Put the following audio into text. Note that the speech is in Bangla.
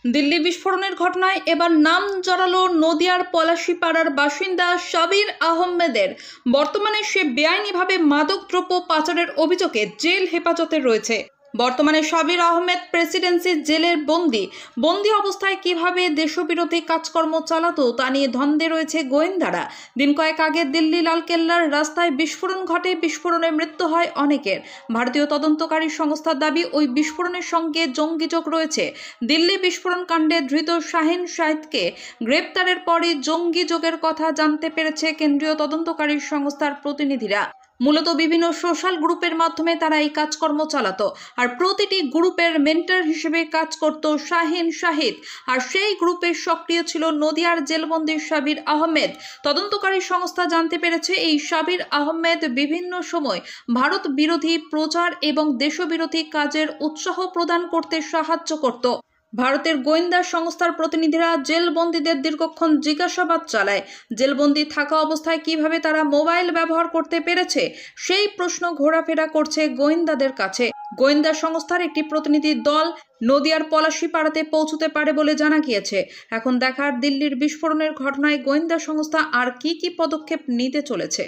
দিল্লি বিস্ফোরণের ঘটনায় এবার নাম জড়ালো নদিয়ার পলাশীপাড়ার বাসিন্দা শাবির আহমেদের। বর্তমানে সে বেআইনিভাবে মাদকদ্রব্য পাচারের অভিযোগে জেল হেফাজতে রয়েছে। বর্তমানে শাবির আহমেদ প্রেসিডেন্সি জেলের বন্দি অবস্থায় কিভাবে দেশবিরোধী কাজকর্ম চালাতো তা নিয়ে ধন্দে রয়েছে গোয়েন্দারা। দিন কয়েক আগে দিল্লি লালকেল্লার রাস্তায় বিস্ফোরণ ঘটে, বিস্ফোরণে মৃত্যু হয় অনেকের। ভারতীয় তদন্তকারী সংস্থার দাবি ওই বিস্ফোরণের সঙ্গে জঙ্গি যোগ রয়েছে। দিল্লি বিস্ফোরণ কাণ্ডে ধৃত শাহিন শাহিদকে গ্রেপ্তারের পরই জঙ্গি যোগের কথা জানতে পেরেছে কেন্দ্রীয় তদন্তকারী সংস্থার প্রতিনিধিরা। মূলত বিভিন্ন সোশ্যাল গ্রুপের মাধ্যমে তারা এই কাজকর্ম চালাতো, আর প্রতিটি গ্রুপের মেন্টর হিসেবে কাজ করত শাহিন শাহিদ, আর সেই গ্রুপে সক্রিয় ছিল নদিয়ার জেলবন্দি শাবির আহমেদ। তদন্তকারী সংস্থা জানতে পেরেছে এই শাবির আহমেদ বিভিন্ন সময় ভারত বিরোধী প্রচার এবং দেশবিরোধী কাজের উৎসাহ প্রদান করতে সাহায্য করত। ভারতের গোয়েন্দা সংস্থার প্রতিনিধিরা জেলবন্দীদের দীর্ঘক্ষণ জিজ্ঞাসাবাদ চালায়। জেলবন্দি থাকা অবস্থায় কিভাবে তারা মোবাইল ব্যবহার করতে পেরেছে সেই প্রশ্ন ঘোরাফেরা করছে গোয়েন্দাদের কাছে। গোয়েন্দা সংস্থার একটি প্রতিনিধি দল নদিয়ার পলাশীপাড়াতে পৌঁছতে পারে বলে জানা গিয়েছে। এখন দেখার দিল্লির বিস্ফোরণের ঘটনায় গোয়েন্দা সংস্থা আর কি পদক্ষেপ নিতে চলেছে।